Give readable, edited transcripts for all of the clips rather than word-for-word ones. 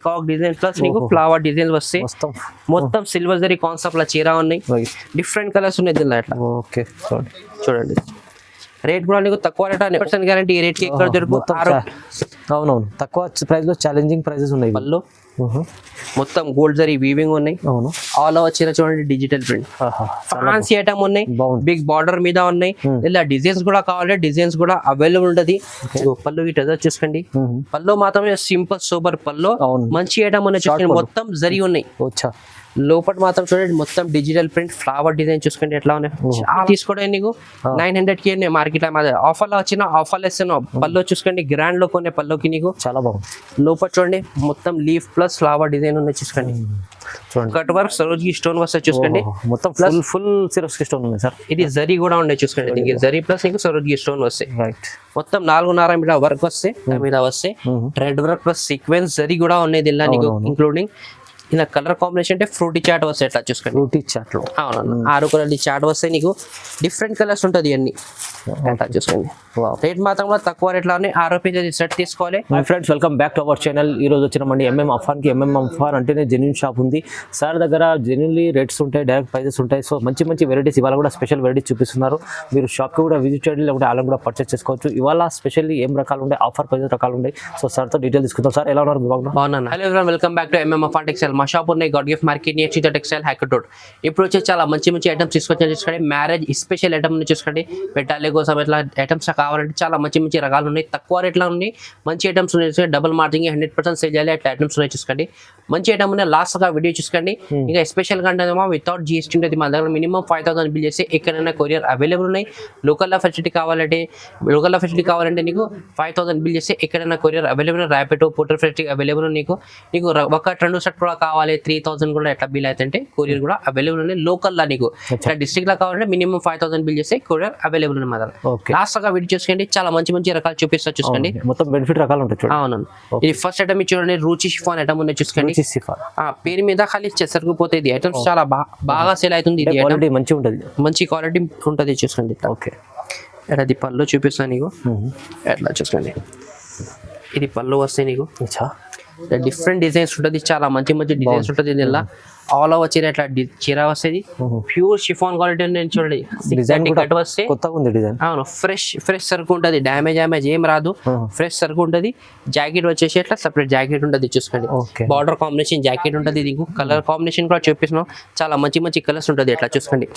కాక్ design plus నీకు flower designs వస్తాయి. మొత్తం సిల్వర్ జరీ కాన్సెప్ట్ లా చీర ఉన్నాయి. డిఫరెంట్ కలర్స్ ఉన్నాయి దీనిలో అట్లా. ఓకే చూడండి రేట్ కూడా నీకు తక్కువ రేట్ 100% గ్యారంటీ. ఈ రేట్ కి ఎక్కడ దొరుకుతుంది? అవునవును, తక్కువ ప్రైస్ లో ఛాలెంజింగ్ ప్రైసెస్ ఉన్నాయి. పళ్ళు మొత్తం గోల్డ్ జరీ వీవింగ్ ఉన్నాయి. అవును, ఆల్ ఓవర్ చీర చూడండి డిజిటల్ ప్రింట్ ఫ్యాన్సీ ఐటమ్ ఉన్నాయి. బిగ్ బార్డర్ మీద ఉన్నాయి. ఇలా డిజైన్స్ కూడా కావాలి, డిజైన్స్ కూడా అవైలబుల్ ఉంటది. పళ్ళు ఇటు చూసుకోండి. పళ్ళు మాత్రమే సింపుల్ సూపర్ పళ్ళు, మంచి ఐటమ్ ఉన్నాయి. చూసుకోండి మొత్తం జరీ ఉన్నాయి. లోపల మాత్రం చూడండి మొత్తం డిజిటల్ ప్రింట్ ఫ్లవర్ డిజైన్ చూసుకోండి ఎట్లా ఉన్నాయి. తీసుకోవడం నీకు 900 కి మార్కెట్ ఆఫర్ లో వచ్చిన ఆఫర్ ఇస్తున్నావు. పళ్ళు చూసుకోండి గ్రాండ్ లో కొనే పళ్ళుకి నీకు చాలా బాగుంది. లోపల చూడండి మొత్తం లీఫ్ ప్లస్ ఫ్లవర్ డిజైన్ ఉన్నాయి. చూసుకోండి కట్ వర్క్ సరోజ్కి స్టోన్ వస్తాయి. చూసుకోండి మొత్తం ప్లస్ ఫుల్ సిరోస్కి స్టోన్ ఉంది సార్. ఇది జరీ కూడా ఉండే. చూసుకోండి దీనికి జరీ ప్లస్ నీకు సరోజ్కి స్టోన్ వస్తాయి. మొత్తం 4.5 మీటర్ వర్క్ వస్తాయి. మీద వస్తాయి red work plus sequence zari కూడా ఉన్నాయి దీనిలో నీకు ఇంక్లూడింగ్. ఇలా కలర్ కాంబినేషన్ అంటే ఫ్రూటీ చాట్ వస్తాయి. ఎట్లా చూసుకోండి ఫ్రూటీ చాట్ లో అవునన్నా 6 కలర్ చాట్ వస్తాయి నీకు. డిఫరెంట్ కలర్స్ ఉంటుంది అన్ని అట్లా చూసుకోండి. రేట్ మాత్రం కూడా తక్కువ రేట్లో ఉన్నాయి. 6 రూపీస్ సెట్ తీసుకోవాలి. My friends, welcome back to our channel. ఈ రోజు వచ్చినామండి ఎంఎం అఫాన్కి. ఎంఎం అఫాన్ అంటేనే జెన్యూన్ షాప్ ఉంది. సార్ దగ్గర జెన్యూన్లీ రేట్స్ ఉంటాయి, డైరెక్ట్ ప్రైజెస్ ఉంటాయి. సో మంచి మంచి వెరైటీస్ ఇవాళ కూడా స్పెషల్ వెరైటీస్ చూపిస్తున్నారు. మీరు షాప్కి కూడా విజిట్ చేయండి, లేకుంటే ఆన్లైన్ కూడా పర్చేస్ చేసుకోవచ్చు. ఇవాళ స్పెషల్లీ ఏం రకాలు ఉంటాయి, ఆఫర్ ప్రైజెస్ రకాలు ఉంటాయి. సో సార్తో డీటెయిల్ తీసుకుంటాం. సార్ ఎలా ఉన్నారు? బాగున్నాను. హలో ఎవరైనా welcome back to MM Afan textile. మా షాప్ ఉన్నాయి God gift market near cheetah textile hacker road. ఇప్పుడు వచ్చి చాలా మంచి మంచి ఐటమ్స్ తీసుకొచ్చాను. చూసుకోండి మ్యారేజ్ స్పెషల్ ఐటమ్ చూసుకోండి. పెట్టాలి కోసం ఇట్లా ఐటమ్స్ కావాలంటే చాలా మంచి మంచి రకాలు ఉన్నాయి. తక్కువ రేట్లో ఉన్నాయి. మంచి ఐటమ్స్ ఉన్నాయి. డబుల్ మార్జింగ్ 100% సేల్ చేయాలి అట్లా ఐటమ్స్ ఉన్నాయి. చూసుకోండి మంచి ఐటమ్ ఉన్నాయి. లాస్ట్ గా వీడియో చూసుకోండి. ఇంకా స్పెషల్ గా అంటే వితౌట్ GST ఉంటుంది. మా దగ్గర మినిమం 5000 బిల్ చేసి ఎక్కడైనా కొరియర్ అవైలబుల్ ఉన్నాయి. లోకల్ ఫెసిలిటీ కావాలంటే నీకు 5000 బిల్ చేసి ఎక్కడైనా courier available. Rapido portal facility available నీకు. ఒక 2 సెట్ కూడా కావాలి 3000 కూడా ఎట్లా బిల్ అయితే కొరియర్ కూడా అవైలబుల్ ఉన్నాయి. లోకల్ లా నీకు ఇట్లా డిస్ట్రిక్ట్ లో కావాలంటే మినిమం 5000 బిల్ చేసి కొరియర్ అవైలబుల్ ఉన్నాయి. మా దగ్గర లాస్ట్ గా వీడియో చూసుకోండి. చాలా మంచి మంచి రకాలు చూపిస్తా. చూసుకోండి మొత్తం బెనిఫిట్ రకాలు ఉంటాయి. అవును, ఇది ఫస్ట్ ఐటమ్ చూడండి. రుచి షిఫాన్ ఐటమ్ ఉన్నాయి. చూసుకోండి పేరు మీద ఖాళీ సరుకుపోతుంది. ఐటమ్స్ చాలా బాగా సేల్ అవుతుంది. ఇది మంచి ఉంటుంది, మంచి క్వాలిటీ ఉంటుంది. చూసుకోండి ఓకే. అది పళ్ళు చూపిస్తాను నీకు ఎట్లా. చూసుకోండి ఇది పళ్ళు వస్తాయి నీకు. డిఫరెంట్ డిజైన్స్ ఉంటుంది. చాలా మంచి మంచి డిజైన్స్ ఉంటుంది. దీనిలో ఆల్ ఓవర్ చీర ఇట్లా చీర వస్తుంది. ప్యూర్ షిఫాన్ క్వాలిటీ చూడండి. డిజైన్ కట్ వస్తే కొత్తగా ఉంది డిజైన్. అవును, ఫ్రెష్ సరుకు ఉంటుంది. డ్యామేజ్ ఏం రాదు. ఫ్రెష్ సరుకు ఉంటుంది. జాకెట్ వచ్చేసి ఇట్లా సపరేట్ జాకెట్ ఉంటుంది. చూసుకోండి బార్డర్ కాంబినేషన్ జాకెట్ ఉంటుంది. దీనికి కలర్ కాంబినేషన్ కూడా చూపిస్తున్నాం. చాలా మంచి మంచి కలర్స్ ఉంటుంది. ఎట్లా చూసుకోండి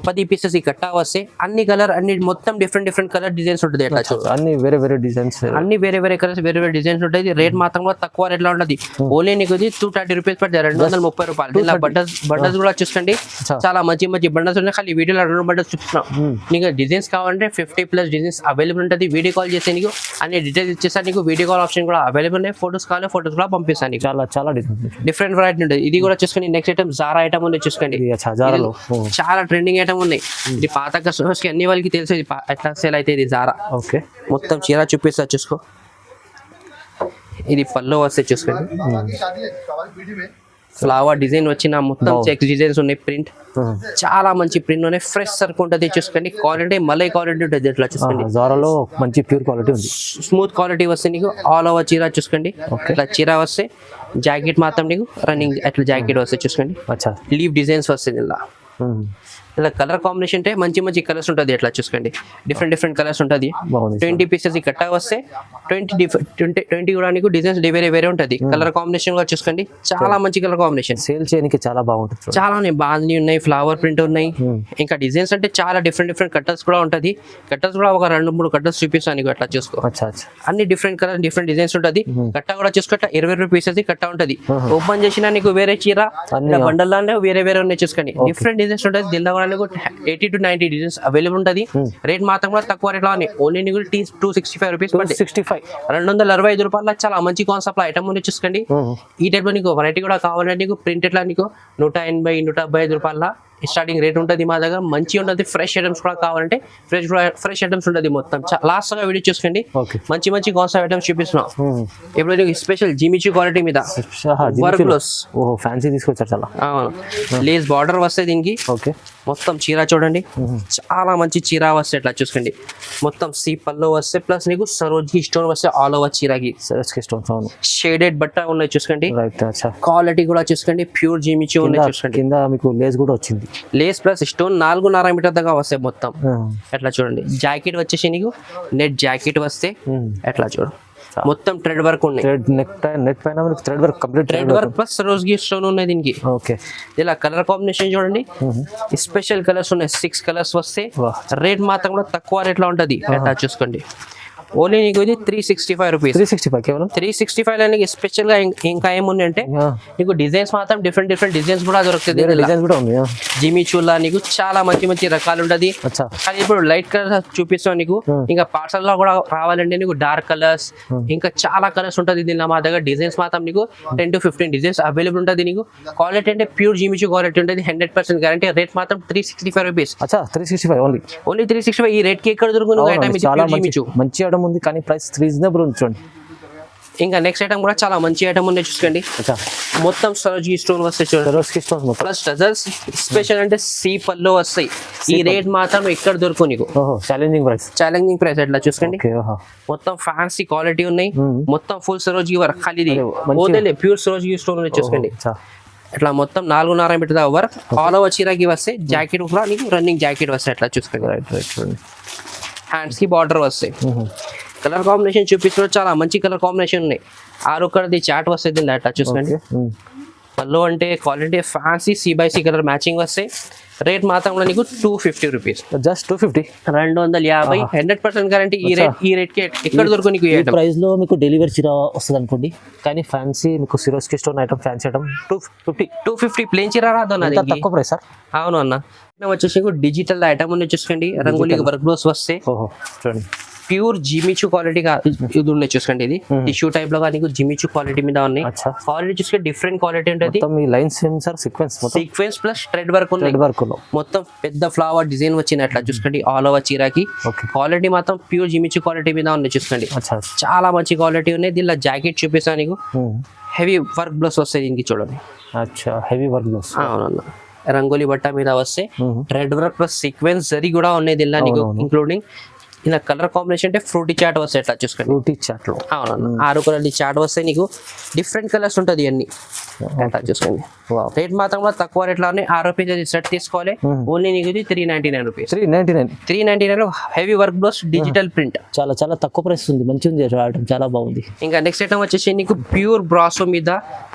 10 పీసెస్ ఈ కట్టా వస్తే అన్ని కలర్ అన్ని మొత్తం డిఫరెంట్ కలర్ డిజైన్స్ ఉంటుంది. ఎట్లా అన్ని వేరే డిజైన్స్, అన్ని వేరే కలర్స్ వేరే డిజైన్స్ ఉంటుంది. రేట్ మాత్రం కూడా తక్కువ రేట్ లో ఉంటుంది. ఓన్లీ నీకు 230 రూపీస్ పడుతుంది. 230 రూపాయలు. బండల్స్ కూడా చూసుకోండి. చాలా మంచి మంచి బండల్స్ ఉన్నాయి. ఖాళీ వీడియోలో 2 బండల్స్ చూపిస్తున్నాం. నీకు డిజైన్స్ కావాలంటే 50+ డిజైన్స్ అవైలబుల్ ఉంటుంది. వీడియో కాల్ చేస్తే నీకు అన్ని డీటెయిల్స్ ఇచ్చేస్తా. నీకు వీడియో కాల్ ఆప్షన్ కూడా అవైలబుల్ ఉన్నాయి. ఫోటోస్ కావాలి ఫోటోస్ కూడా పంపిస్తాను. చాలా డిఫరెంట్ వెరైటీ ఉంటుంది. ఇది కూడా చూసుకోండి. నెక్స్ట్ ఐటమ్ జారా ఐటమ్ ఉంది. చూసుకోండి చాలా ట్రెండింగ్ ఐటమ్ ఉన్నాయి. ఇది పాత కస్టమర్స్ కి అన్ని వాళ్ళకి తెలుసు ఎట్లా సేల్ అయితే. ఇది జారా ఓకే. మొత్తం చీర చూపిస్తా. చూసుకో ఇది పళ్ళు వస్తే చూసుకోండి. ఫ్లవర్ డిజైన్ వచ్చిన మొత్తం చెక్స్ డిజైన్స్ ఉన్నాయి. ప్రింట్ చాలా మంచి ప్రింట్ ఉన్నాయి. ఫ్రెష్ సరుకు ఉంటుంది. చూసుకోండి క్వాలిటీ మలై క్వాలిటీ ఉంటుంది. ఇట్లా చూసుకోండి జారాలో మంచి ప్యూర్ క్వాలిటీ ఉంది. స్మూత్ క్వాలిటీ వస్తే నీకు ఆల్ ఓవర్ చీర. చూసుకోండి ఇట్లా చీర వస్తే జాకెట్ మాత్రం నీకు రన్నింగ్ అట్లా జాకెట్ వస్తే. చూసుకోండి లీవ్ డిజైన్స్ వస్తుంది. ఇలా కలర్ కాంబినేషన్ అంటే మంచి మంచి కలర్స్ ఉంటుంది. ఎట్లా చూసుకోండి డిఫరెంట్ కలర్స్ ఉంటుంది. 20 పీసెస్ కట్టా వస్తే 20 కూడా నీకు డిజైన్స్ వేరే ఉంటుంది. కలర్ కాంబినేషన్ కూడా చూసుకోండి. చాలా మంచి కలర్ కాంబినేషన్. సేల్ చేయడానికి చాలా బాగుంటుంది. చాలా ఉన్నాయి. బాల్ని ఉన్నాయి, ఫ్లవర్ ప్రింట్ ఉన్నాయి. ఇంకా డిజైన్స్ అంటే చాలా డిఫరెంట్ కట్టర్స్ కూడా ఉంటుంది. కట్టర్స్ కూడా ఒక 2-3 కట్టర్స్ చూపిస్తాను నీకు. అట్లా చూసుకో అన్ని డిఫరెంట్ కలర్ డిఫరెంట్ డిజైన్స్ ఉంటుంది. కట్ట కూడా చూసుకుంటా 20 రూపీస్ కట్ట ఉంటుంది. ఓపెన్ చేసినా నీకు వేరే చీర బండల్లోనే వేరే ఉన్నాయి. చూసుకోండి డిఫరెంట్ డిజైన్స్ ఉంటుంది. దీనిలో 80 to 90 డిజైన్స్ అవైలబుల్ ఉంటుంది. రేట్ మాత్రం కూడా తక్కువ రేట్లో ఓన్లీ నీకు 265 రూపీస్. 265 రూపాయల చాలా మంచి కాన్సెప్ట్ ఐటమ్ ఉంది. చూసుకోండి ఈ టైప్ లో నీకు వెరైటీ కూడా కావాలంటే నీకు ప్రింట్ ఎట్లా నీకు 180 175 రూపాయల స్టార్టింగ్ రేట్ ఉంటుంది. మా దగ్గర మంచి ఉంటుంది. ఫ్రెష్ ఐటమ్స్ కూడా కావాలంటే ఫ్రెష్ ఐటమ్స్ ఉంటుంది. మొత్తం లాస్ట్ గా వీడియో చూసుకోండి. మంచి కాన్సెప్ట్ ఐటమ్స్ చూపిస్తున్నాం. ఇప్పుడు స్పెషల్ జిమిచీ క్వాలిటీ మీద ఫ్యాన్సీ తీసుకొచ్చారు. చాలా లేస్ బార్డర్ వస్తాయి దీనికి. మొత్తం చీర చూడండి, చాలా మంచి చీర వస్తే ఇట్లా చూసుకోండి. మొత్తం సీ పల్లో వస్తే ప్లస్ నీకు సరోజీ స్టోన్ వస్తే ఆల్ ఓవర్ చీరకి సరోజ్కి స్టోన్స్ అవును. షేడెడ్ బట్ట ఉన్నాయి చూసుకోండి. రైట్ అచ్చా. క్వాలిటీ కూడా చూసుకోండి, ప్యూర్ జీమిచూ ఉన్నాయి చూసుకోండి. కింద మీకు లేస్ కూడా వచ్చింది. లేస్ ప్లస్ స్టోన్ 4.5 మీటర్ దాకా వస్తాయి మొత్తం. ఎట్లా చూడండి, జాకెట్ వచ్చేసి నీకు నెట్ జాకెట్ వస్తే ఎట్లా చూడు, మొత్తం థ్రెడ్ వర్క్ ఉన్నాయి. నెట్ పైన మనకి thread work complete thread work plus సరోజ్కి స్టోన్ ఉన్నాయి దీనికి. ఓకే. ఇలా కలర్ కాంబినేషన్ చూడండి, స్పెషల్ కలర్స్ ఉన్నాయి. 6 కలర్స్ వస్తే రేట్ మాత్రం కూడా తక్కువ రేట్ లో ఉంటది. ఎట్లా చూసుకోండి, ఓన్లీ నీకు ఇది 365 రూపీస్. 365 కేవలం 365 లో నీకు స్పెషల్ గా ఇంకా ఏముంది అంటే నీకు డిజైన్స్ మాత్రం డిఫరెంట్ డిజైన్స్ కూడా దొరుకుతుంది. డిజైన్ కూడా ఉంది. జిమిచూలా నీకు చాలా మంచి రకాలు ఉంటది. కానీ ఇప్పుడు లైట్ కలర్ చూపిస్తాను నీకు. ఇంకా పార్సల్ లో కూడా రావాలంటే నీకు డార్క్ కలర్స్ ఇంకా చాలా కలర్స్ ఉంటది. దీనిలో మా దగ్గర డిజైన్స్ మాత్రం నీకు 10 to 15 డిజైన్స్ అవైలబుల్ ఉంటది. నీకు క్వాలిటీ అంటే ప్యూర్ జిమిచూ క్వాలిటీ ఉంటుంది, 100% గ్యారంటీ. రేట్ మాత్రం 365 రూపీస్. 365 ఓన్లీ 365. ఈ రేట్ కి ఎక్కడ దొరుకుతుంది ఐటమ్? ఇది ప్యూర్ జిమిచూ. మంచి ఐటమ్ ఉంది కానీ ప్రైస్ రీజనబుల్ ఉంచండి. ఇంకా నెక్స్ట్ ఐటమ్ కూడా చాలా మంచి ఐటమ్ ఉన్నాయి చూసుకోండి. మొత్తం సరోజీ స్టోన్ వస్తాయి చూడండి, ప్లస్ టజల్స్. స్పెషల్ అంటే సీ పల్లో వస్తాయి. ఈ రేట్ మాత్రం ఎక్కడ దొరుకు నీకు. ఛాలెంజింగ్ ప్రైస్ ఎట్లా చూసుకోండి. మొత్తం ఫ్యాన్సీ క్వాలిటీ ఉన్నాయి, మొత్తం ఫుల్ సరోజీ వర్క్. ఖాళీ ప్యూర్ సరోజీ స్టోన్ ఉన్నాయి చూసుకోండి. ఇట్లా మొత్తం 4.5 మీటర్ వర్క్ ఆల్ ఓవర్ చీరకి వస్తే. జాకెట్ కూడా నీకు రన్నింగ్ జాకెట్ వస్తాయి. ఎట్లా చూసుకోండి, హ్యాండ్స్ కి బార్డర్ వస్తాయి. కలర్ కాంబినేషన్ చూపించడం చాలా మంచి కలర్ కాంబినేషన్ ఉన్నాయి. 6 కలర్ది చాట్ వస్తుంది. అట్లా చూసుకోండి. పళ్ళు అంటే quality fancy C/C colour matching వస్తాయి. రేట్ మాత్రం కూడా నీకు 250 రూపీస్. జస్ట్ 250. 250. 100% గ్యారంటీ. ఈ రేట్ కి ఎక్కడ దొరుకు నీకు? ఈ ప్రైస్ లో మీకు డెలివరీ చీర వస్తుంది అనుకోండి. కానీ ఫ్యాన్సీ మీకు Swarovski stone item, fancy item 250 plain చీర రాదు అన్న, తక్కువ ప్రైస్ సార్. అవును అన్న. వచ్చేసి డిజిటల్ ఐటమ్ ఉంది చూసుకోండి. రంగోలీ వర్క్ బ్లౌస్ వస్తే చూడండి, ప్యూర్ జిమిచూ క్వాలిటీ ఇది ఉన్నాయి చూసుకోండి. ఇది టిష్యూ టైప్ లో నీకు జిమిచూ క్వాలిటీ మీద ఉన్నాయి. క్వాలిటీ చూసుకుంటే డిఫరెంట్ క్వాలిటీ ఉంటుంది. సీక్వెన్స్ ప్లస్ థ్రెడ్ వర్క్ ఉన్నాయి. మొత్తం పెద్ద ఫ్లవర్ డిజైన్ వచ్చింది. అట్లా చూసుకోండి ఆల్ ఓవర్ చీరకి. క్వాలిటీ మాత్రం ప్యూర్ జిమిచూ క్వాలిటీ మీద ఉన్నాయి చూసుకోండి. చాలా మంచి క్వాలిటీ ఉన్నాయి. దీనిలో జాకెట్ చూపిస్తాను నీకు. హెవీ వర్క్ బ్లౌస్ వస్తాయి దీనికి చూడండి. Heavy work blouse. అవునన్నా, రంగోలీ బట్ట మీద వస్తే thread work plus sequence zari కూడా ఉన్నాయి దీనిలో నీకు ఇంక్లూడింగ్. ఇలా కలర్ కాంబినేషన్ అంటే ఫ్రూటీ చాట్ వస్తాయి. ఎట్లా చూసుకోండి, ఫ్రూటీ చాట్ లో. అవునన్నా, 6 కలర్ది చాట్ వస్తాయి నీకు. డిఫరెంట్ కలర్స్ ఉంటుంది అన్ని. ఎట్లా చూసుకోండి. రేట్ మాత్రం కూడా తక్కువ రేట్ లో ఉన్నాయి. 6 పీస్ సెట్ తీసుకోవాలి. ఓన్లీ నీకు ఇది 399 రూపీస్. 399 లో heavy work blouse digital print. చాలా తక్కువ ప్రైస్ ఉంది. మంచిగా ఉంది ఐటమ్, చాలా బాగుంది. ఇంకా నెక్స్ట్ ఐటమ్ వచ్చేసి నీకు ప్యూర్ బ్రాసో మీద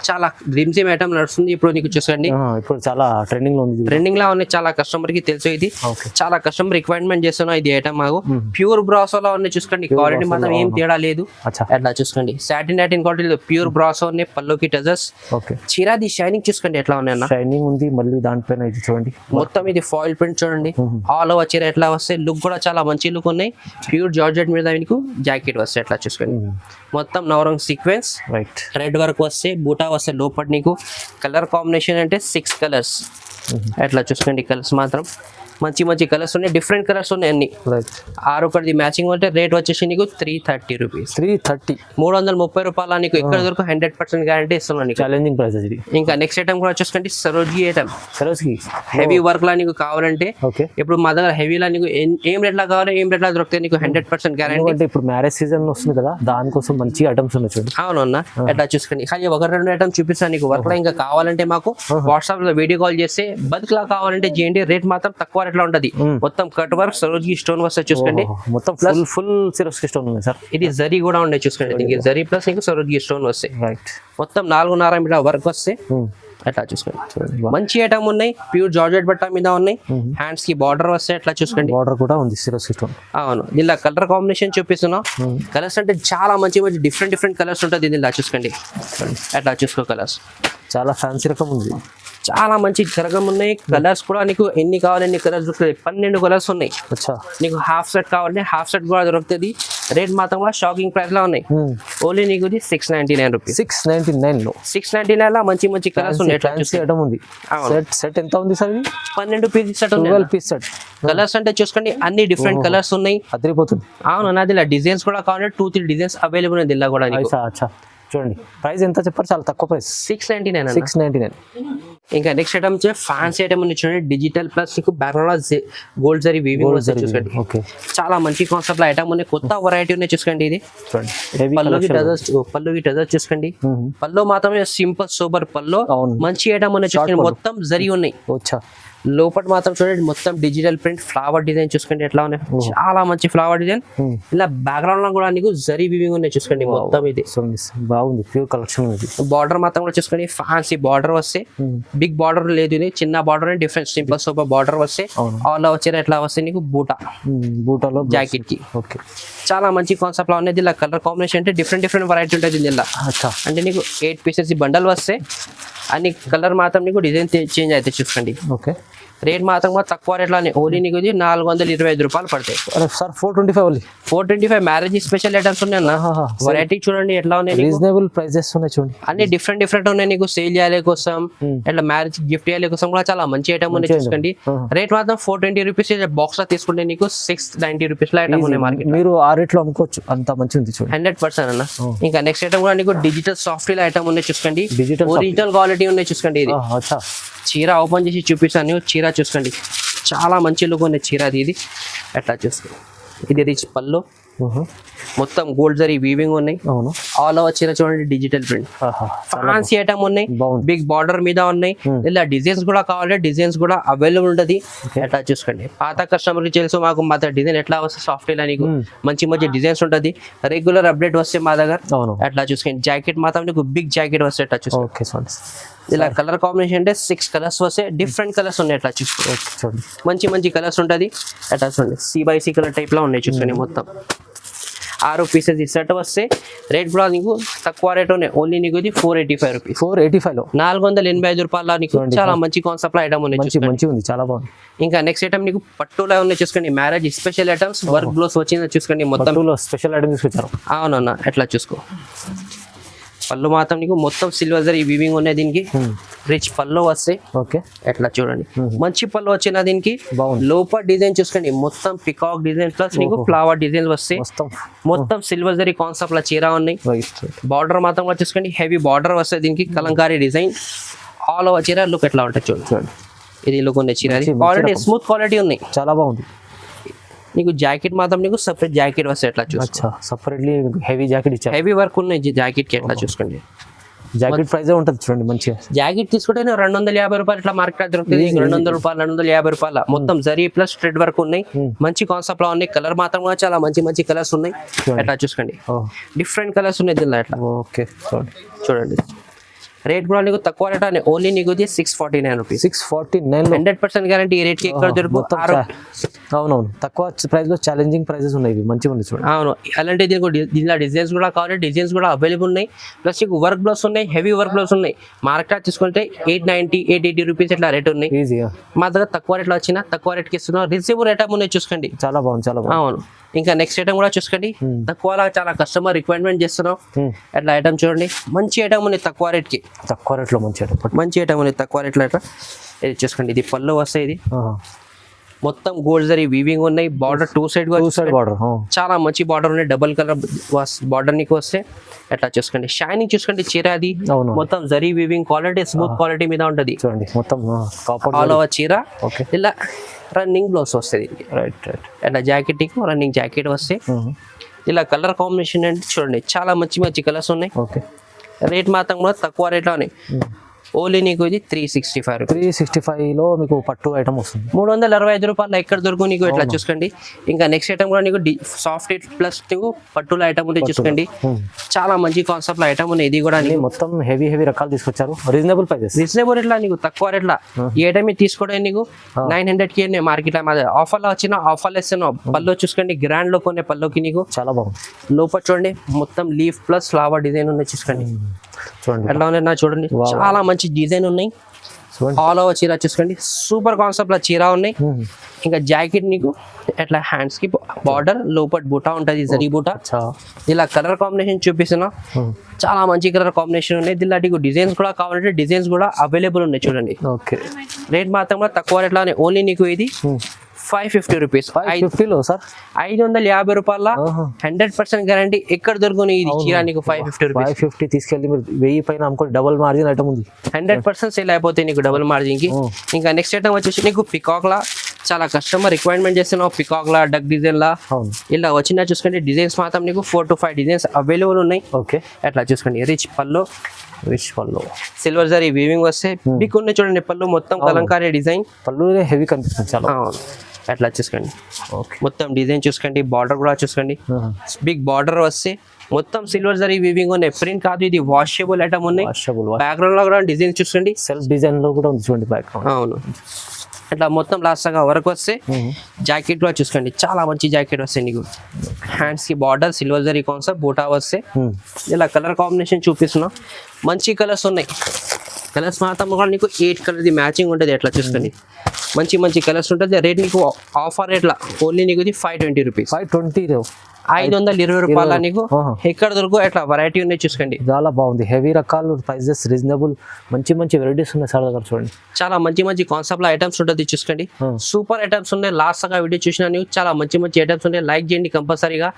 చాలా రిమ్జిమ్ ఐటమ్ నడుస్తుంది ఇప్పుడు నీకు చూసుకోండి. ఇప్పుడు చాలా ట్రెండింగ్ లో ఉంది. ట్రెండింగ్ లా ఉన్నాయి. చాలా కస్టమర్ కి తెలుసు. ఇది చాలా కస్టమర్ రిక్వైర్మెంట్ చేస్తున్నా ఇది ఐటమ్. మాకు ప్యూర్ బ్రాసో లో ఉన్నాయి చూసుకోండి. క్వాలిటీ మాత్రం ఏం తేడా లేదు. ఎట్లా చూసుకోండి, సాటిన్ క్వాలిటీ ప్యూర్ బ్రాసో ఉన్నాయి. పల్లోకి టజల్స్. చీరాది షైనింగ్ చూసుకోండి ఎట్లా ఉన్నాయి అన్న. షైనింగ్ ఉంది. మళ్ళీ దానిపైన ఇది చూడండి, మొత్తం ఇది ఫాయిల్ ప్రింట్ చూడండి. ఆల్ ఓవర్ చీర ఎట్లా వస్తాయి. లుక్ కూడా చాలా మంచి లుక్ ఉన్నాయి. ప్యూర్ జార్జెట్ మీద మీకు జాకెట్ వస్తాయి. ఎట్లా చూసుకోండి, మొత్తం నవరంగ్ సీక్వెన్స్, థ్రెడ్ వర్క్ వస్తే, బూటా వస్తే లోపల నీకు. కలర్ కాంబినేషన్ అంటే 6 కలర్స్. ఎట్లా చూసుకోండి, కలర్స్ మాత్రం మంచి కలర్స్ ఉన్నాయి. డిఫరెంట్ కలర్స్ ఉన్నాయి అన్ని. 6 ఒకటి మ్యాచింగ్ అంటే రేట్ వచ్చేసి నీకు 330 రూపీస్. 330 రూపాయల నీకు ఎక్కడ దొరకు 100% గ్యారంటీ ఇస్తున్నాను. Challenging price. ఇంకా నెక్స్ట్ ఐటమ్ కూడా చూసుకోండి, సరోజీ ఐటమ్. హెవీ వర్క్ లా నీకు కావాలంటే ఇప్పుడు మా దగ్గర హెవీలా నీకు ఏం రేట్ లా కావాలి, ఏం రేట్ లా దొరుకుతాయి నీకు 100% గ్యారంటీ. అంటే ఇప్పుడు మ్యారేజ్ సీజన్ వస్తుంది కదా, దానికోసం మంచి ఐటమ్స్ ఉన్నాయి చూడండి. అవును అన్న, ఎట్లా చూసుకోండి. కానీ 1-2 ఐటమ్ చూపిస్తాను నీకు. వర్క్ లా ఇంకా కావాలంటే మాకు వాట్సాప్ లో వీడియో కాల్ చేస్తే బల్క్ లా కావాలంటే చేయండి. రేట్ మాత్రం తక్కువ ఎట్లా ఉంటది. మొత్తం కట్ వర్క్ సరోజీ స్టోన్ వస్తే చూసుకోండి. మొత్తం ఫుల్ సిరోస్కి స్టోన్ ఉంది సార్. ఇది జరీ కూడా ఉండే చూసుకోండి. దీనికి జరీ ప్లస్ ఇంకా సరోజీ స్టోన్ వస్తాయి. మొత్తం 4.5 మీటర్ వర్క్ వస్తే. అట్లా చూసుకోండి, మంచి ఐటమ్ ఉన్నాయి. ప్యూర్ జార్జెట్ బట్ట మీద ఉన్నాయి. హ్యాండ్స్ కి బార్డర్ వస్తే ఎట్లా చూసుకోండి. బార్డర్ కూడా ఉంది సిరోస్కి స్టోన్. అవును, దీనిలో కలర్ కాంబినేషన్ చూపిస్తున్నా. కలర్స్ అంటే చాలా మంచి డిఫరెంట్ కలర్స్ ఉంటుంది దీనిలో చూసుకోండి. అట్లా చూసుకో, కలర్స్ చాలా ఫ్యాన్సీ రకం ఉంది. చాలా మంచి రకం ఉన్నాయి. కలర్స్ కూడా నీకు ఎన్ని కావాలి ఎన్ని కలర్స్ దొరుకుతాయి. 12 కలర్స్ ఉన్నాయి. నీకు హాఫ్ సెట్ కావాలంటే హాఫ్ సెట్ కూడా దొరుకుతుంది. రేట్ మాత్రం కూడా షాకింగ్ ప్రైస్ లో ఉన్నాయి. ఓన్లీ నీకు 699 రూపీస్. 699 లో మంచి కలర్స్ ఉన్నాయి. సెట్ ఎంత ఉంది సార్? 12 పీస్ సెట్ ఉంది. 12 పీస్ సెట్. కలర్స్ అంటే చూసుకోండి, అన్ని డిఫరెంట్ కలర్స్ ఉన్నాయి. అదిరిపోతుంది. అవును, నాది డిజైన్స్ కూడా కావాలంటే 2-3 డిజైన్స్ అవైలబుల్ ఉంది. ఇలా కూడా చూడండి ప్రైస్ ఎంత చెప్పారు, చాలా తక్కువ ప్రైస్, 699 అన్న. 699. ఇంకా నెక్స్ట్ ఐటమ్ వచ్చి ఫ్యాన్సీ ఐటమ్ ఉంది చూడండి, డిజిటల్ ప్లస్ మీకు బ్యాక్గ్రౌండ్ గోల్డ్ జరీ వీవింగ్ వస్తుంది చూసుకోండి. ఓకే, చాలా మంచి కాన్సెప్ట్ లో ఐటమ్ ఉన్నాయి, కొత్త వెరైటీ ఉన్నాయి చూసుకోండి. ఇది చూడండి హెవీ పల్లుకి టజర్స్ చూసుకోండి. పళ్ళు మాత్రమే సింపుల్ సూపర్ పళ్ళు, అవును. మంచి ఐటమ్ ఉన్నాయి చూసుకోండి, మొత్తం జరీ ఉన్నాయి. వచ్చా లోపల మాత్రం చూడండి మొత్తం డిజిటల్ ప్రింట్ ఫ్లవర్ డిజైన్ చూసుకోండి ఎట్లా ఉన్నాయి, చాలా మంచి ఫ్లవర్ డిజైన్. ఇలా బ్యాక్గ్రౌండ్ లో కూడా నీకు జరీ వీవింగ్ ఉన్నాయి చూసుకోండి మొత్తం. ఇది బాగుంది, ప్యూర్ కలెక్షన్ ఉంది. బార్డర్ మాత్రం కూడా చూసుకోండి, ఫ్యాన్సీ బార్డర్ వస్తే, బిగ్ బార్డర్ లేదు, ఇది చిన్న border different simple super border వస్తే, ఆల్ వచ్చే ఎట్లా వస్తే నీకు బూటాలో జాకెట్ కి. ఓకే, చాలా మంచి కాన్సెప్ట్ లో ఉన్నది. ఇలా కలర్ కాంబినేషన్ అంటే డిఫరెంట్ వెరైటీ ఉంటుంది దీనిలో. అంటే నీకు 8 పీసెస్ బండల్ వస్తే అన్ని కలర్ మాత్రం నీకు డిజైన్ చేంజ్ అయితే చూసుకోండి. ఓకే, రేట్ మాత్రం తక్కువ రేట్లో ఓన్లీ నీకు 425 రూపాయలు పడతాయి sir. 425 only, 425 marriage special items ఉన్నాయి అన్న. వెరైటీ చూడండి ఎట్లా ఉన్నాయి, రీజనబుల్ ప్రైజెస్ ఉన్నాయి చూడండి, అన్ని డిఫరెంట్ ఉన్నాయి. నీకు సేల్ చేయాలి కోసం, ఇట్లా మ్యారేజ్ గిఫ్ట్ చేయాలి కోసం కూడా చాలా మంచి ఐటమ్ ఉన్నాయి చూసుకోండి. రేట్ మాత్రం 420 రూపీస్, బాక్స్ లో తీసుకుంటే నీకు 690 రూపీస్ లో ఐటమ్ ఉన్నాయి మార్కెట్. మీరు ఆ రేట్ లో అనుకోవచ్చు, అంత మంచి ఉంది చూడండి. 100% అన్న. ఇంకా నెక్స్ట్ ఐటమ్ కూడా నీకు డిజిటల్ సాఫ్ట్వేర్ ఐటమ్ ఉన్నాయి చూసుకోండి, డిజిటల్ ఒరిజినల్ క్వాలిటీ ఉన్నాయి చూసుకోండి. ఇది చీర ఓపెన్ చేసి చూపిస్తాను, చీర చూసుకోండి, చాలా మంచి లుక్ ఉంది చీర. ఇది ఎట్లా చూసుకోండి, ఇది రిచ్ పళ్ళు, మొత్తం గోల్డ్ జరీ వీవింగ్ ఉన్నాయి. అవును, ఆల్ ఓవర్ చీర చూడండి డిజిటల్ ప్రింట్, ఫ్యాన్సీ ఐటమ్ ఉన్నాయి, బిగ్ బార్డర్ మీద ఉన్నాయి. ఇలా డిజైన్స్ కూడా కావాలి, డిజైన్స్ కూడా అవైలబుల్ ఉంటుంది. ఎట్లా చూసుకోండి, పాత కస్టమర్ కి తెలుసు మాకు మా డిజైన్ ఎట్లా వస్తే సాఫ్ట్వేర్ నీకు మంచి డిజైన్స్ ఉంటుంది, రెగ్యులర్ అప్డేట్ వస్తే మా దగ్గర. ఎట్లా చూసుకోండి, జాకెట్ మాత్రం నీకు బిగ్ జాకెట్ వస్తే ఎట్లా చూసుకోండి. ఇలా కలర్ కాంబినేషన్ అంటే 6 కలర్స్ వస్తే డిఫరెంట్ కలర్స్ ఉన్నాయి. ఎట్లా చూసుకోండి, మంచి కలర్స్ ఉంటుంది. ఎట్లా చూడండి, C/C కలర్ టైప్ లో ఉన్నాయి చూసుకోండి. మొత్తం 6 పీసెస్ ఈ సెట్ వస్తే రేట్ కూడా నీకు తక్కువ రేట్ ఉన్నాయి, ఓన్లీ నీకు ఇది 485 రూపీస్. 485 లో 485 రూపాయల నీకు చాలా మంచి కాన్సెప్ట్ లో ఐటమ్ ఉన్నాయి. మంచి ఉంది, చాలా బాగుంది. ఇంకా నెక్స్ట్ ఐటమ్ నీకు పట్టులో ఉన్నాయి చూసుకోండి, marriage special items work blouse వచ్చింది చూసుకోండి. మొత్తం స్పెషల్ ఐటమ్ తీసుకొచ్చారు. అవునన్నా, ఎట్లా చూసుకో. పళ్ళు మాత్రం నీకు మొత్తం సిల్వర్ జరీ వీవింగ్ ఉన్నాయి, దీనికి రిచ్ పళ్ళు వస్తాయి. ఓకే, ఎట్లా చూడండి, మంచి పళ్ళు వచ్చిన దీనికి. లోపల డిజైన్ చూసుకోండి, మొత్తం పికాక్ డిజైన్ ప్లస్ నీకు ఫ్లవర్ డిజైన్ వస్తాయి. మొత్తం సిల్వర్ జరీ కాన్సెప్ట్ ల చీర ఉన్నాయి. బార్డర్ మాత్రం చూసుకోండి, హెవీ బార్డర్ వస్తాయి దీనికి, కలంకారీ డిజైన్. ఆల్ ఓవర్ చీర లుక్ ఎట్లా ఉంటుంది చూడండి. ఇది లుక్ ఉంది చీర, క్వాలిటీ స్మూత్ క్వాలిటీ ఉన్నాయి, చాలా బాగుంది. నీకు జాకెట్ మాత్రం నీకు సపరేట్ జాకెట్ వస్తాయి. ఎట్లా చూసుకో, సపరేట్లీ హెవీ జాకెట్ ఇచ్చారు, హెవీ వర్క్ ఉన్నాయి జాకెట్ కి. ఎట్లా చూసుకోండి, జాకెట్ ప్రైస్ ఉంటుంది చూడండి మంచిగా. జాకెట్ తీసుకుంటే 250 రూపాయలు ఇట్లా మార్కెట్ దొరుకుతుంది, 200 రూపాయలు 250 రూపాయలు. మొత్తం జరీ ప్లస్ థ్రెడ్ వర్క్ ఉన్నాయి, మంచి కాన్సెప్ట్ లో ఉన్నాయి. కలర్ మాత్రం కూడా చాలా మంచి కలర్స్ ఉన్నాయి. ఎట్లా చూసుకోండి, డిఫరెంట్ కలర్స్ ఉన్నాయి దీనిలో. ఎట్లా ఓకే, చూడండి. రేట్ కూడా నీకు తక్కువ రేట్ అని, ఓన్లీ నీకు 649 రూపీస్. 649 100% గ్యారంటీ. ఈ రేట్ కి ఎక్కడ దొరుకు. అవునవును, తక్కువ ప్రైస్ లో ఛాలెంజింగ్ ప్రైసెస్ ఉన్నాయి, మంచిగా ఉంది చూడండి. అవును, అలాంటి దీనిలో డిజైన్స్ కూడా కావాలి, డిజైన్స్ కూడా అవైలబుల్ ఉన్నాయి. ప్లస్ నీకు వర్క్ బ్లౌస్ ఉన్నాయి, హెవీ వర్క్ బ్లౌస్ ఉన్నాయి. మార్కెట్ తీసుకుంటే 890, 880 రూపీస్ ఇట్లా రేట్ ఉన్నాయి. ఈజీగా మా దగ్గర తక్కువ రేట్లో వచ్చినా తక్కువ రేట్కి ఇస్తున్నాం. రిసీవర్ ఐటమ్ ఉన్నాయి చూసుకోండి, చాలా బాగుంది, చాలా బాగుంది. అవును. ఇంకా నెక్స్ట్ ఐటమ్ కూడా చూసుకోండి, తక్కువ చాలా కస్టమర్ రిక్వైర్మెంట్ చేస్తున్నాం. అట్లా ఐటమ్ చూడండి, మంచి ఐటమ్ ఉన్నాయి తక్కువ రేట్కి. తక్కువ రేట్లో మంచి ఐటమ్ ఉన్నాయి తక్కువ రేట్లో. ఎట్లా ఇది చూసుకోండి, ఇది పళ్ళు వస్తాయి. ఇది మొత్తం గోల్డ్ జరీ వీవింగ్ ఉన్నాయి. బార్డర్ టూ సైడ్ బార్డర్, చాలా మంచి బార్డర్ ఉన్నాయి. డబుల్ కలర్ బార్డర్ నీకు వస్తే ఎట్లా చూసుకోండి. షైనింగ్ చూసుకోండి చీర, అది మొత్తం zari weaving quality, smooth quality మీద ఉంటుంది చూడండి. మొత్తం ఆల్ ఓవర్ చీర. ఇలా రన్నింగ్ బ్లౌజ్ వస్తుంది, అట్లా జాకెట్ రన్నింగ్ జాకెట్ వస్తే. ఇలా కలర్ కాంబినేషన్ అంటే చూడండి, చాలా మంచి కలర్స్ ఉన్నాయి. రేట్ మాత్రం కూడా తక్కువ రేట్లో ఉన్నాయి. ఓన్లీ నీకు ఇది 365 రూపీస్. 365 లో మీకు పట్టు ఐటమ్ వస్తుంది. 365 రూపాయలు ఎక్కడ దొరుకు నీకు. ఇట్లా చూసుకోండి. ఇంకా నెక్స్ట్ ఐటమ్ కూడా నీకు సాఫ్ట్ ప్లస్ నీకు పట్టుల ఐటమ్ ఉంది చూసుకోండి. చాలా మంచి కాన్సెప్ట్ ఐటమ్ ఉంది. ఇది కూడా మొత్తం హెవీ రకాలు తీసుకొచ్చారు. రీజనబుల్ ప్రైసెస్, రీజనబుల్ రేట్లా నీకు తక్కువ రేట్లా. ఈ ఐటమ్ తీసుకోవడానికి నీకు 900కి మార్కెట్ లో ఆఫర్ లో వచ్చిన ఆఫర్ ఇస్తున్నావు. పళ్ళు చూసుకోండి, గ్రాండ్ లో కొనే పళ్ళుకి నీకు చాలా బాగుంది. లోపల చూడండి, మొత్తం లీఫ్ ప్లస్ ఫ్లవర్ డిజైన్ ఉన్నాయి చూసుకోండి. చూడండి ఎట్లా ఉన్నాయి చూడండి, చాలా మంచి డిజైన్ ఉన్నాయి. ఆల్ ఓవర్ చీర చూసుకోండి, సూపర్ కాన్సెప్ట్ లో చీర ఉన్నాయి. ఇంకా జాకెట్ నీకు ఎట్లా హ్యాండ్స్ కి బార్డర్, లోపల బూటా ఉంటుంది, జరీ బూటా. ఇలా కలర్ కాంబినేషన్ చూపిస్తున్నా, చాలా మంచి కలర్ కాంబినేషన్ ఉన్నాయి. దీనిలో డిజైన్స్ కూడా కావాలంటే డిజైన్స్ కూడా అవైలబుల్ ఉన్నాయి చూడండి. ఓకే, రేట్ మాత్రం తక్కువ రేట్లా. ఓన్లీ నీకు ఇది 550 రూపీస్. 550లో సార్ 550 రూపాయల 100% గ్యారంటీ. ఎక్కడ దొరుకుని ఇది చీర నీకు 550 రూపీస్. 550 తీసుకెళ్ళి మీరు 1000 పైన అమ్ముకోండి, డబుల్ మార్జిన్ ఐటమ్ ఉంది. 100% సేల్ అయిపోతాయి నీకు డబుల్ మార్జిన్ కి. ఇంకా నెక్స్ట్ ఐటమ్ వచ్చేసి నీకు పికాక్ లా, చాలా కస్టమర్ రిక్వైర్మెంట్ చేస్తున్నావు పికాక్ లా, డక్ డిజైన్ లా ఇలా వచ్చినా చూసుకోండి. డిజైన్స్ మాత్రం నీకు 4 to 5 డిజైన్స్ అవైలబుల్ ఉన్నాయి. ఓకే, అట్లా చూసుకోండి. రిచ్ పళ్ళు, సిల్వర్ జరీ వీవింగ్ వస్తే బిగ్ ఉన్నాయి చూడండి. పళ్ళు మొత్తం కలంకారీ డిజైన్, పళ్ళు హెవీ కనిపిస్తుంది చాలా. అట్లా చూసుకోండి. ఓకే, మొత్తం డిజైన్ చూసుకోండి. బార్డర్ కూడా చూసుకోండి, బిగ్ బార్డర్ వస్తే మొత్తం సిల్వర్ జరీ వీవింగ్ ఉన్నాయి. ప్రింట్ కాదు, ఇది వాషబుల్ ఐటమ్ ఉన్నాయి. బ్యాక్గ్రౌండ్ లో కూడా డిజైన్ చూసుకోండి, సెల్ఫ్ డిజైన్ లో కూడా ఉంది చూడండి బ్యాక్గ్రౌండ్. అవును, ఇట్లా మొత్తం లాస్ట్ గా వరకు వస్తే జాకెట్ కూడా చూసుకోండి. చాలా మంచి జాకెట్ వస్తాయి నీకు. హ్యాండ్స్ కి బార్డర్ సిల్వర్ జరీ కాన్సెప్ట్, బూటా వస్తే ఇలా కలర్ కాంబినేషన్ చూపిస్తున్నా. మంచి కలర్స్ ఉన్నాయి. కలర్స్ మాత్రం కూడా నీకు 8 కలర్ది మ్యాచింగ్ ఉంటుంది. ఎట్లా చూసుకోండి, మంచి మంచి కలర్స్ ఉంటుంది. రేట్ నీకు ఆఫర్ రేట్లా ఓన్లీ నీకు ఇది 520 రూపీస్. 520 రూపాయల నీకు ఎక్కడ దొరుకు. అట్లా వెరైటీ ఉన్నాయి చూసుకోండి. చాలా బాగుంది, హెవీ రకాలు, ప్రైజెస్ రీజనబుల్, మంచి మంచి వెరైటీస్ ఉన్నాయి సార్ దగ్గర చూడండి. చాలా మంచి మంచి కాన్సెప్ట్ లో ఐటమ్స్ ఉంటుంది చూసుకోండి. సూపర్ ఐటమ్స్ ఉన్నాయి. లాస్ట్ గా వీడియో చూసిన నీకు చాలా మంచి మంచి ఐటమ్స్ ఉన్నాయి. లైక్ చేయండి కంపల్సరీగా.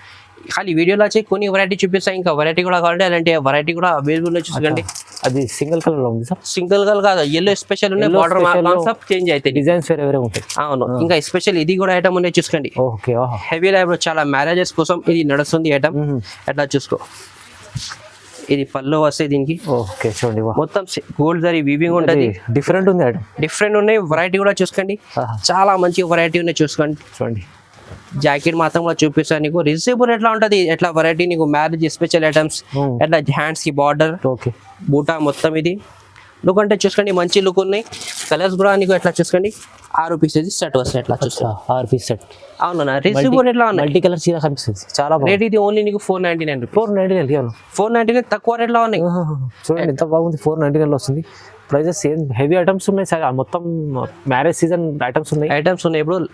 ఖాళీ వీడియోలో వచ్చి కొన్ని వెరైటీ చూపిస్తాయి, ఇంకా వెరైటీ కూడా కావాలంటే అలాంటి వెరైటీ కూడా అవైలబుల్ చూసుకోండి. అది సింగిల్ కలర్ లో ఉంది సార్. సింగిల్ కలర్ కాదు, ఎల్లో స్పెషల్ ఉన్నాయి. బార్డర్ కాన్సెప్ట్ చేంజ్ అయితే డిజైన్స్ వేరే వేరే ఉంటాయి. అవును, ఇంకా స్పెషల్ ఇది కూడా ఐటమ్ ఉన్నాయి చూసుకోండి. ఓకే, హెవీ లైవ్ చాలా మ్యారేజెస్ కోసం ఇది నడుస్తుంది ఐటమ్. ఎట్లా చూసుకో, ఇది పళ్ళు వస్తాయి దీనికి. ఓకే, చూడండి మొత్తం గోల్డ్ జరీ వీవింగ్ ఉంటుంది. డిఫరెంట్ ఉంది, డిఫరెంట్ ఉన్నాయి. వెరైటీ కూడా చూసుకోండి, చాలా మంచి వెరైటీ ఉన్నాయి చూసుకోండి. చూడండి జాకెట్ మాత్రం కూడా చూపిస్తాను నీకు. రిజనబుల్ ఎట్లా ఉంటుంది, ఎట్లా వెరైటీ నీకు మ్యారేజ్ స్పెషల్ ఐటమ్స్. ఎట్లా హ్యాండ్స్ కి బార్డర్, బూటా మొత్తం ఇది లుక్ అంటే చూసుకోండి. మంచి లుక్ ఉన్నాయి. కలర్స్ కూడా నీకు ఎట్లా చూసుకోండి. 6 పీసెస్ సెట్ వస్తాయి. ఎట్లా చూసుకో, 6 పీస్ సెట్. అవునా, రిజనబుల్ ఎట్లా ఉన్నాయి. మల్టీ కలర్ చీర కనిపిస్తుంది చాలా బాగుంది. రేట్ ఇది ఓన్లీ నీకు 499 రూపీస్. 499 తక్కువ రేట్లో ఉన్నాయి. చూడండి ఎంత బాగుంది, 499 లో వస్తుంది. ప్రైజెస్ ఏం హెవీ ఐటమ్స్ ఉన్నాయి సార్. మొత్తం మ్యారేజ్ సీజన్ ఐటమ్స్ ఉన్నాయి.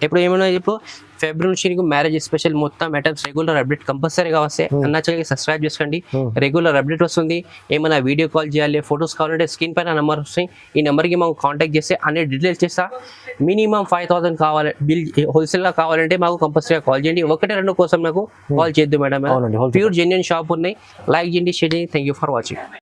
ఇప్పుడు ఏమైనా ఇప్పుడు ఫిబ్రవరి నుంచి నీకు మ్యారేజ్ స్పెషల్ మొత్తం ఐటమ్స్ రెగ్యులర్ అప్డేట్ కంపల్సరీగా వస్తాయి. అన్నచలకి సబ్స్క్రైబ్ చేసుకోండి, రెగ్యులర్ అప్డేట్ వస్తుంది. ఏమైనా వీడియో కాల్ చేయాలి, ఫొటోస్ కావాలంటే స్క్రీన్ పైన నెంబర్ వస్తాయి. ఈ నెంబర్కి మాకు కాంటాక్ట్ చేస్తే అన్ని డీటెయిల్స్ చేస్తా. మినిమం 5000 కావాలి బిల్ హోల్సేల్గా కావాలంటే మాకు కంపల్సరీగా కాల్ చేయండి. 1-2 కోసం నాకు కాల్ చేద్దాం మేడం. ప్యూర్ జెన్యున్ షాప్ ఉన్నాయి. లైక్ చేయండి, షేర్ చేయండి. Thank you for watching.